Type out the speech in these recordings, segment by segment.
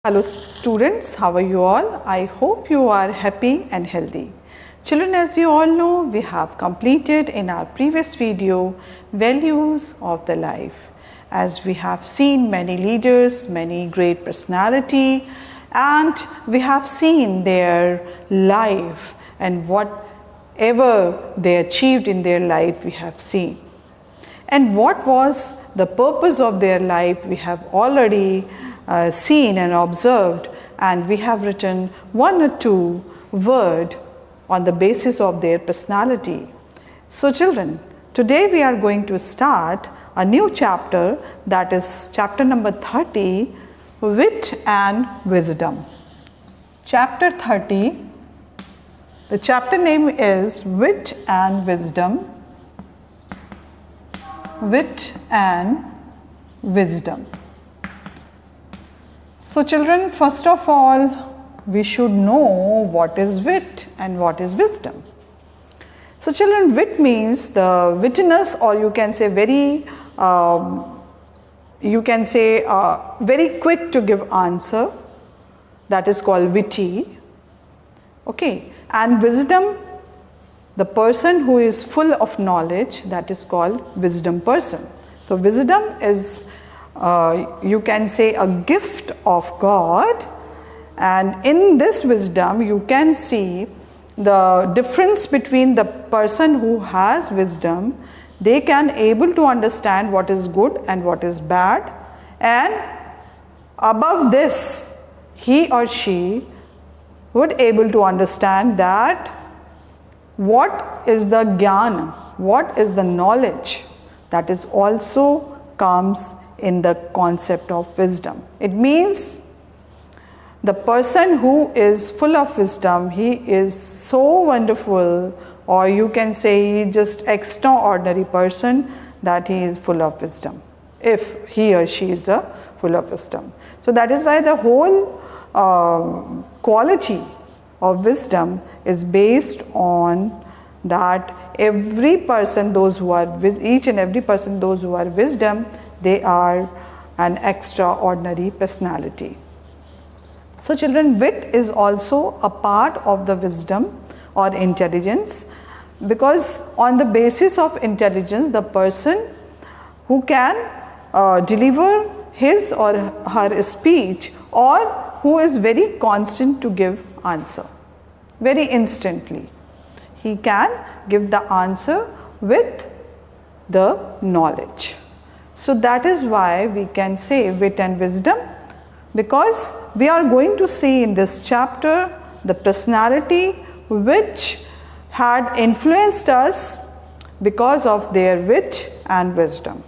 Hello students, how are you all? I hope you are happy and healthy. Children, as you all know, we have completed in our previous video values of the life. As we have seen many leaders, many great personality, and we have seen their life and whatever they achieved in their life we have seen. And what was the purpose of their life we have already seen and observed, and we have written one or two words on the basis of their personality. So children, today we are going to start a new chapter, that is chapter number 30, Wit and Wisdom. Chapter 30, the chapter name is Wit and Wisdom. Wit and Wisdom. So children, first of all, we should know what is wit and what is wisdom. So children, wit means the wittiness, or you can say very quick to give answer, that is called witty. Okay, and wisdom, the person who is full of knowledge, that is called wisdom person. So wisdom is you can say a gift of God, and in this wisdom you can see the difference between the person who has wisdom. They can able to understand what is good and what is bad, and above this he or she would able to understand that what is the jnana, what is the knowledge, that is also comes in the concept of wisdom. It means the person who is full of wisdom, he is so wonderful, or you can say he just extraordinary person, that he is full of wisdom, if he or she is full of wisdom. So that is why the whole quality of wisdom is based on that every person, those who are each and every person, those who are wisdom, they are an extraordinary personality. So children, wit is also a part of the wisdom or intelligence, because on the basis of intelligence, the person who can deliver his or her speech, or who is very constant to give answer, very instantly. He can give the answer with the knowledge. So that is why we can say wit and wisdom, because we are going to see in this chapter the personality which had influenced us because of their wit and wisdom.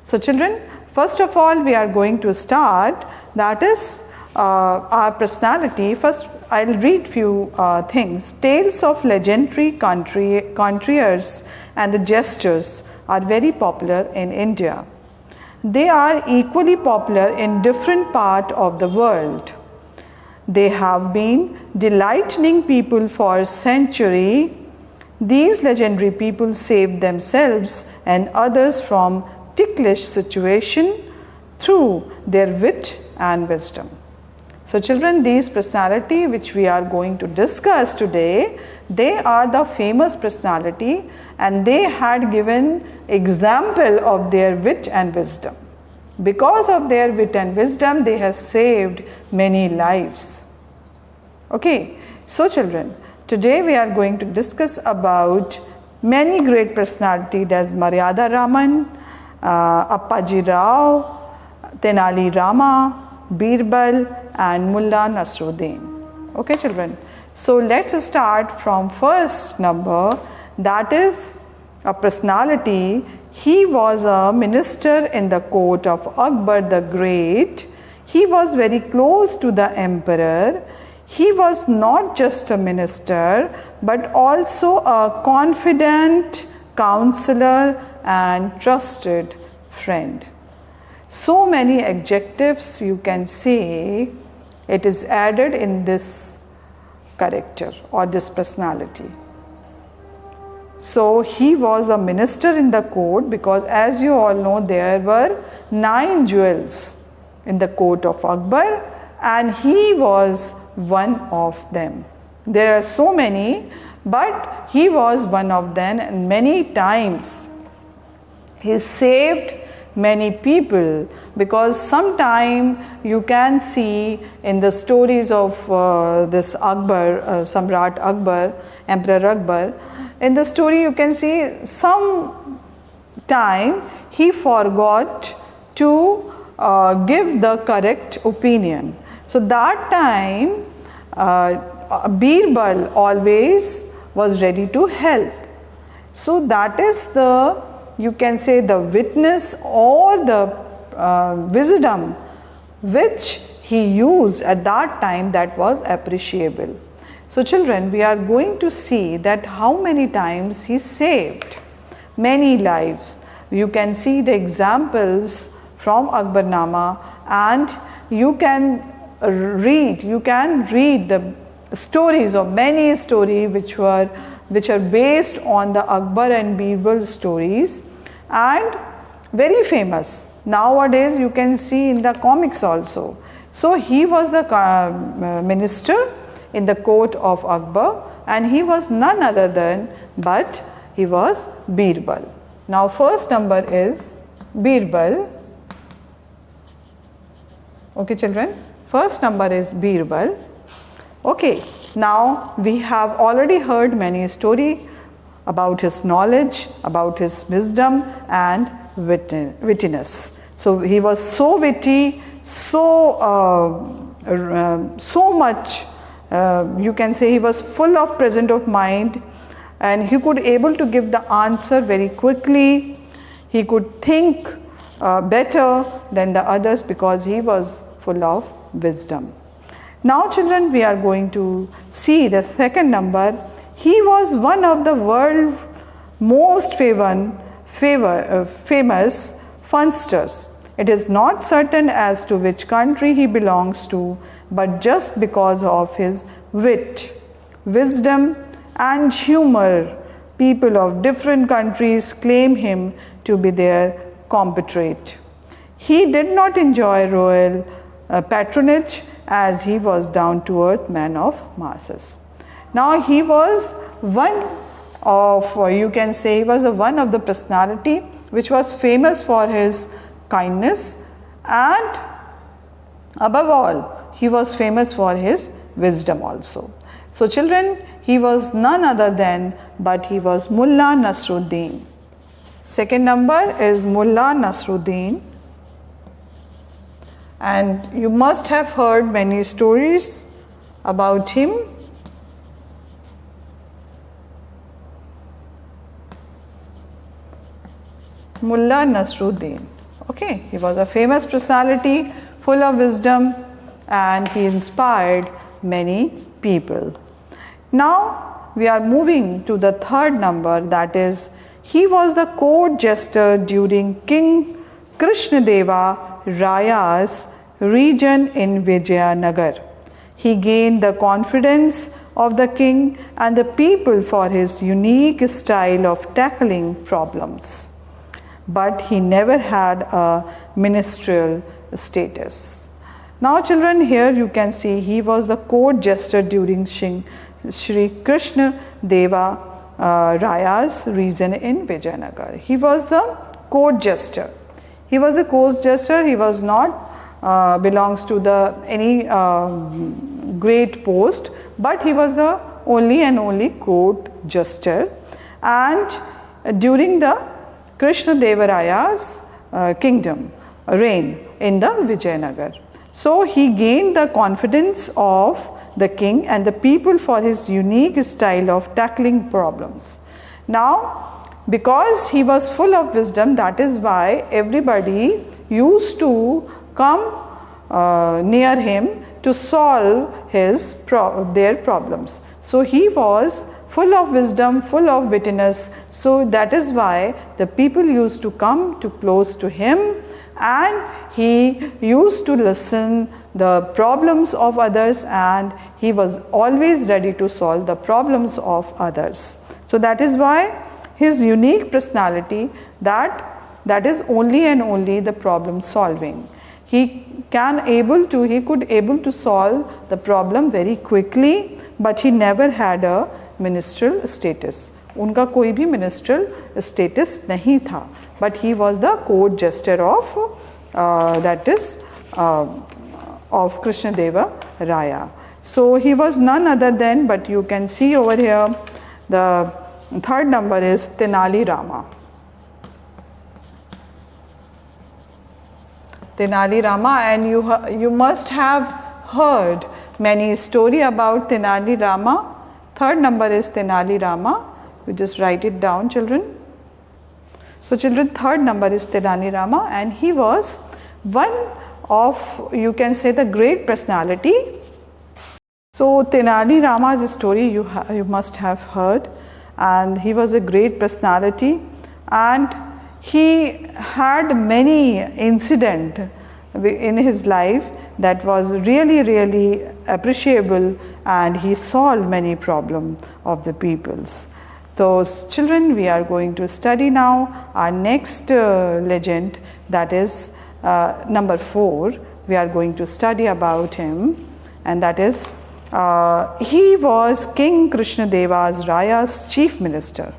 So children, first of all we are going to start, that is our personality. First I'll read few things. Tales of legendary contreurs and the jesters are very popular in India. They are equally popular in different parts of the world. They have been delighting people for centuries. These legendary people saved themselves and others from ticklish situation through their wit and wisdom. So children, these personality which we are going to discuss today, they are the famous personality, and they had given example of their wit and wisdom. Because of their wit and wisdom, they have saved many lives. Okay, so children, today we are going to discuss about many great personalities as Apaji Rao, Tenali Rama, Birbal and Mullah Nasruddin. Okay children, so let's start from first number, that is a personality. He was a minister in the court of Akbar the Great. He was very close to the emperor. He was not just a minister but also a confident counselor and trusted friend. So many adjectives you can say it is added in this character or this personality. So he was a minister in the court, because as you all know, there were 9 jewels in the court of Akbar, and he was one of them. There are so many, but he was one of them, and many times he saved many people, because sometime you can see in the stories of this Akbar, Samrat Akbar, Emperor Akbar, in the story you can see some time he forgot to give the correct opinion. So that time Birbal always was ready to help. So that is the, you can say, the witness or the wisdom which he used at that time, that was appreciable. So children, we are going to see that how many times he saved many lives. You can see the examples from Akbarnama, and you can read the stories of many stories which are based on the Akbar and Birbal stories, and very famous. Nowadays you can see in the comics also. So he was the minister in the court of Akbar, and he was none other than but he was Birbal. Now first number is Birbal. Okay children, first number is Birbal. Okay, now we have already heard many stories about his knowledge, about his wisdom and wittiness. So he was so witty, so much, you can say he was full of presence of mind, and he could able to give the answer very quickly. He could think better than the others because he was full of wisdom. Now children, we are going to see the second number. He was one of the world's most famous funsters. It is not certain as to which country he belongs to, but just because of his wit, wisdom and humor, people of different countries claim him to be their compatriot. He did not enjoy royal patronage, as he was down-to-earth man of masses. Now he was one of, you can say, he was one of the personality which was famous for his kindness, and above all he was famous for his wisdom also. So children, he was none other than but he was Mullah Nasruddin. Second number is Mullah Nasruddin. And you must have heard many stories about him. Mullah Nasruddin. Okay, he was a famous personality, full of wisdom, and he inspired many people. Now we are moving to the third number, that is, he was the court jester during King Krishnadeva Raya's region in Vijayanagar. He gained the confidence of the king and the people for his unique style of tackling problems. But he never had a ministerial status. Now children, here you can see he was the court jester during Shri Krishna Deva Raya's region in Vijayanagar. He was a court jester. He was a court jester. He was not belongs to the any great post, but he was the only court jester. And during the Krishna Deva Raya's kingdom, reign in the Vijayanagar. So he gained the confidence of the king and the people for his unique style of tackling problems. Now, because he was full of wisdom, that is why everybody used to come near him to solve their problems. So he was full of wisdom, full of wittiness. So that is why the people used to come too close to him, and he used to listen the problems of others, and he was always ready to solve the problems of others. So that is why his unique personality, that is only and only the problem solving. he could able to solve the problem very quickly, but he never had a ministerial status. उनका कोई भी ministerial status नहीं था, but he was the court jester of of Krishnadeva Raya. So he was none other than, but you can see over here, the third number is Tenali Rama. Tenali Rama, and you must have heard many story about Tenali Rama. Third number is Tenali Rama. You just write it down, children. So children, third number is Tenali Rama, and he was one of, you can say, the great personality. So Tenali Rama's story you must have heard, and he was a great personality, and he had many incidents in his life that was really appreciable, and he solved many problems of the peoples. So children, we are going to study now our next legend, that is number 4. We are going to study about him, and that is he was King Krishnadeva Raya's chief minister.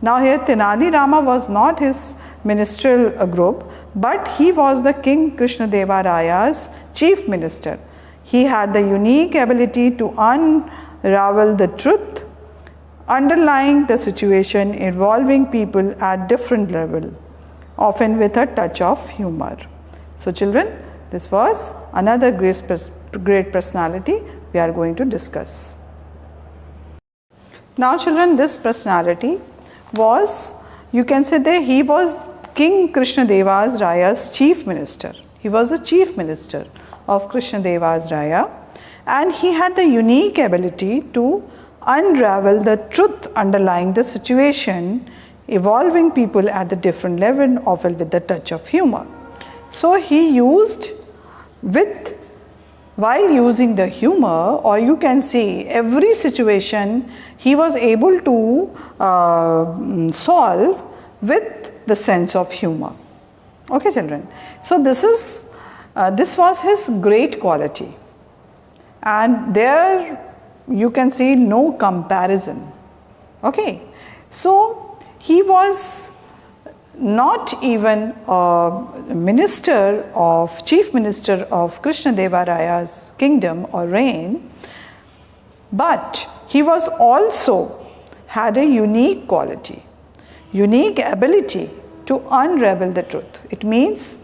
Now here Tenali Rama was not his ministerial group, but he was the King Krishnadeva Raya's chief minister. He had the unique ability to unravel the truth underlying the situation involving people at different level, often with a touch of humor. So children, this was another great personality we are going to discuss. Now children, this personality was, you can say that he was King Krishnadeva Raya's chief minister. He was the chief minister of Krishnadeva Raya, and he had the unique ability to unravel the truth underlying the situation involving people at the different level, often with the touch of humor. So he used while using the humor, or you can see every situation he was able to solve with the sense of humor. Okay children, so this was his great quality, and there you can see no comparison. Okay, so he was not even a chief minister of Krishnadeva Raya's kingdom or reign, but he was also had a unique quality, unique ability to unravel the truth. It means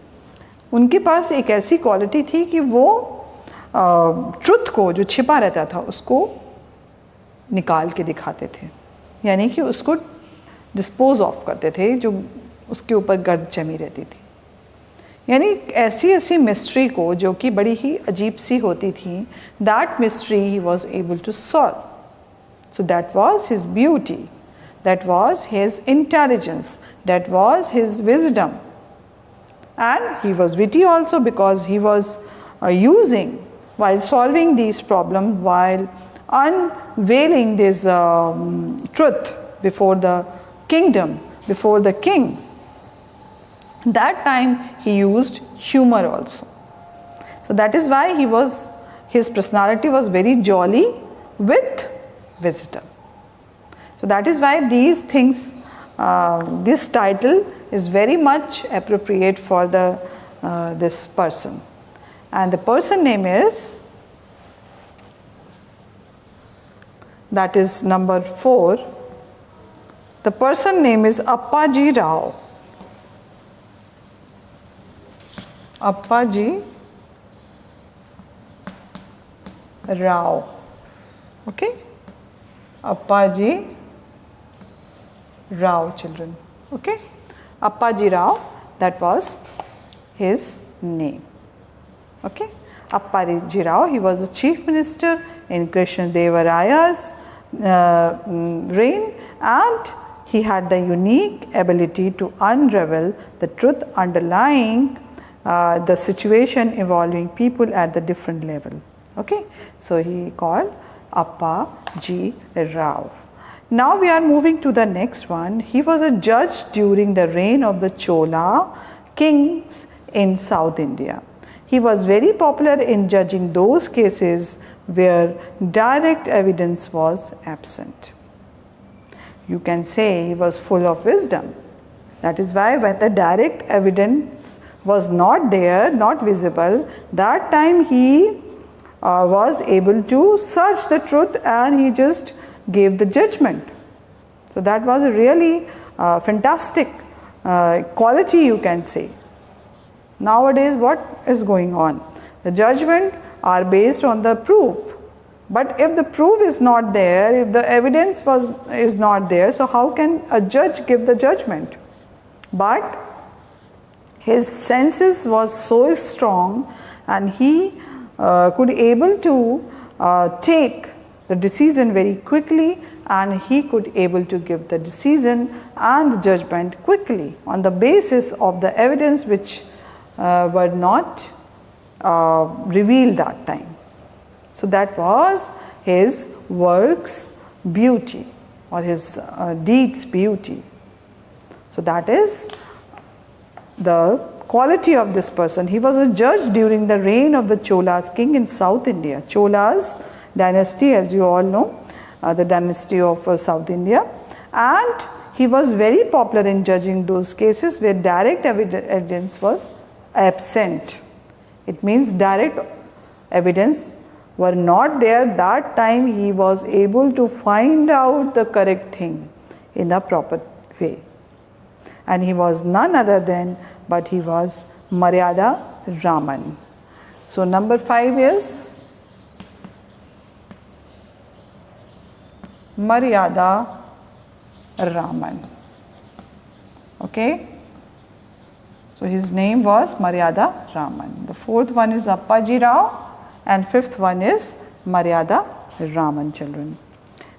उनके पास एक ऐसी quality थी कि वो truth को जो छिपा रहता था उसको निकाल के दिखाते थे, यानी कि उसको डिस्पोज ऑफ करते थे जो उसके ऊपर गर्द जमी रहती थी, यानी ऐसी मिस्ट्री को जो कि बड़ी ही अजीब सी होती थी, that mystery he was able to solve. So that was his beauty, that was his intelligence, that was his wisdom, and he was witty also because he was using while solving these problems, while unveiling this truth before the kingdom, before the king. That time he used humor also. So that is why his personality was very jolly with wisdom. So that is why these things, this title is very much appropriate for this person, and the person name is, that is number 4. The person name is Apaji Rao. Apaji Rao. Okay, Apaji Rao, children. Okay, Apaji Rao, that was his name. Okay, Apaji Rao, he was a chief minister in Krishnadeva Raya's reign, and he had the unique ability to unravel the truth underlying the situation involving people at the different level. Okay, so he called Apaji Rao. Now we are moving to the next one. He was a judge during the reign of the Chola kings in South India. he was very popular in judging those cases where direct evidence was absent. You can say he was full of wisdom. That is why when the direct evidence was not there, not visible, that time he was able to search the truth and he just gave the judgment. So that was a really fantastic quality, you can say. Nowadays what is going on? The judgment are based on the proof. But if the proof is not there, if the evidence is not there, so how can a judge give the judgment? But his senses was so strong and he could able to take the decision very quickly, and he could able to give the decision and the judgment quickly on the basis of the evidence which were not revealed that time. So that was his work's beauty or his deeds' beauty. So that is the quality of this person. He was a judge during the reign of the Cholas king in South India. Cholas dynasty, as you all know, the dynasty of South India, and he was very popular in judging those cases where direct evidence was absent. It means direct evidence were not there. That time he was able to find out the correct thing in a proper way. And he was none other than, but he was Maryada Raman. So number 5 is Maryada Raman. Okay. So his name was Maryada Raman. The 4th one is Apaji Rao and 5th one is Maryada Raman, children.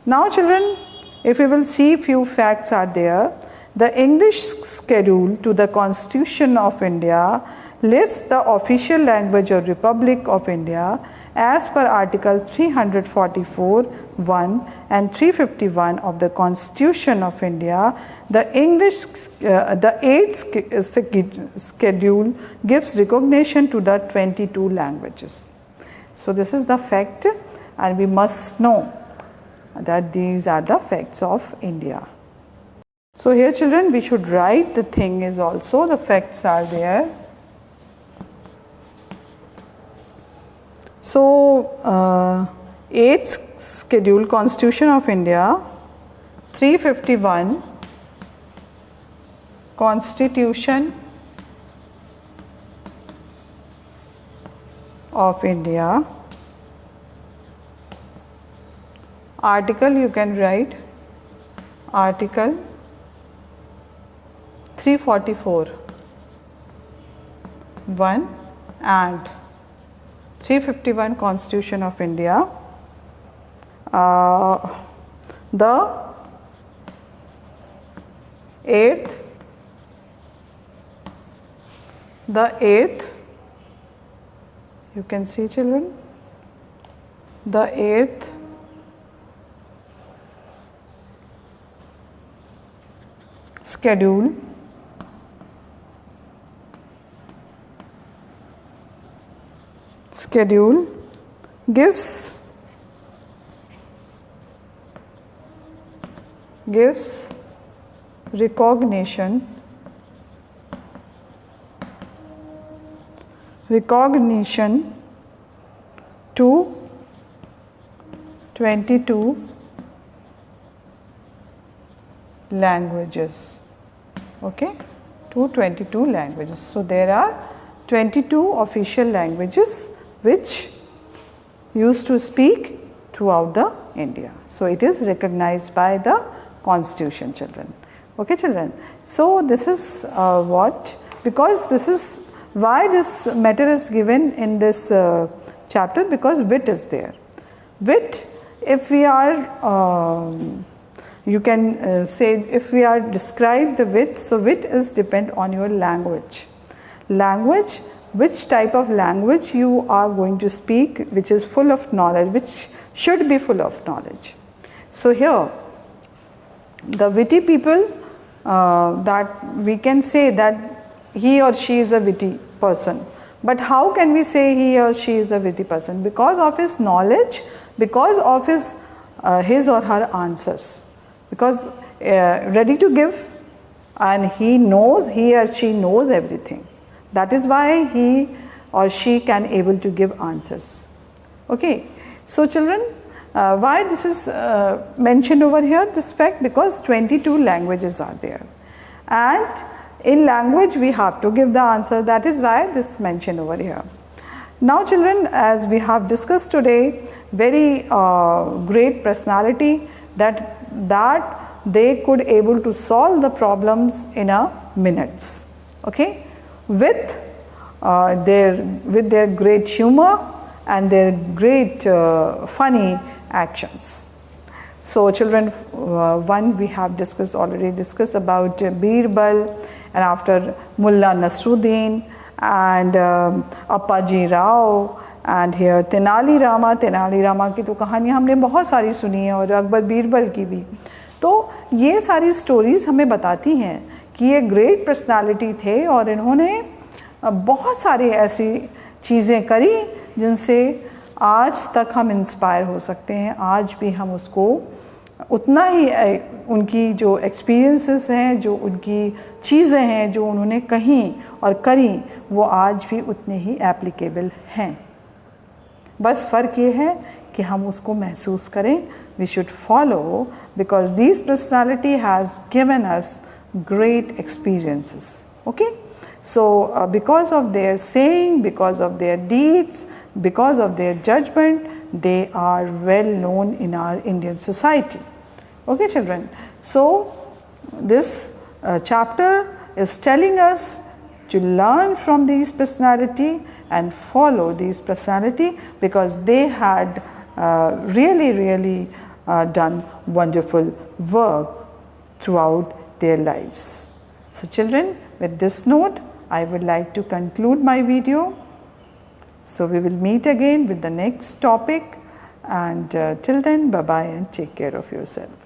Now children, if we will see, few facts are there. The English schedule to the Constitution of India lists the official language of Republic of India as per Article 344(1) and 351 of the Constitution of India. The the 8th schedule gives recognition to the 22 languages. So this is the fact, and we must know that these are the facts of India. So here children, we should write the thing is also, the facts are there. So 8th schedule, Constitution of India, 351, Constitution of India, article you can write, article 344(1) and 351 Constitution of India. The 8th, you can see children, the 8th schedule gives recognition to 22 languages. Okay, to 22 languages. So there are 22 official languages which used to speak throughout the India. So it is recognized by the Constitution, children. Okay, children. So this is what, because this is why this matter is given in this chapter, because wit is there. Wit, if we are you can say, if we are describe the wit, so wit is depend on your language. Language, which type of language you are going to speak, which is full of knowledge, which should be full of knowledge. So here, the witty people, that we can say that he or she is a witty person, But how can we say he or she is a witty person? Because of his knowledge, because of his or her answers. Because ready to give, and he or she knows everything. That is why he or she can able to give answers. Okay. So children, why this is mentioned over here, this fact? Because 22 languages are there. And in language we have to give the answer. That is why this is mentioned over here. Now children, as we have discussed today, very great personality that they could able to solve the problems in a minutes. Okay, with their great humor and their great funny actions. So children, one we have already discussed about Birbal, and after Mullah Nasruddin and Apaji Rao, and here Tenali Rama की तो कहानियाँ हमने बहुत सारी सुनी है, और अकबर बीरबल की भी. तो ये सारी स्टोरीज़ हमें बताती हैं कि ये ग्रेट पर्सनालिटी थे और इन्होंने बहुत सारी ऐसी चीज़ें करी जिनसे आज तक हम इंस्पायर हो सकते हैं. आज भी हम उसको उतना ही, उनकी जो एक्सपीरियंसेस हैं, जो उनकी चीज़ें हैं जो उन्होंने कहीं और करी, वो आज भी उतने ही एप्लीकेबल हैं. बस फ़र्क ये है कि हम उसको महसूस करें. We should follow, because this personality has given us great experiences. Okay, so because of their saying, because of their deeds, because of their judgment, they are well known in our Indian society. Okay children, so this chapter is telling us to learn from these personality and follow these personality, because they had really done wonderful work throughout their lives. So children, with this note, I would like to conclude my video. So we will meet again with the next topic, and till then, bye bye and take care of yourself.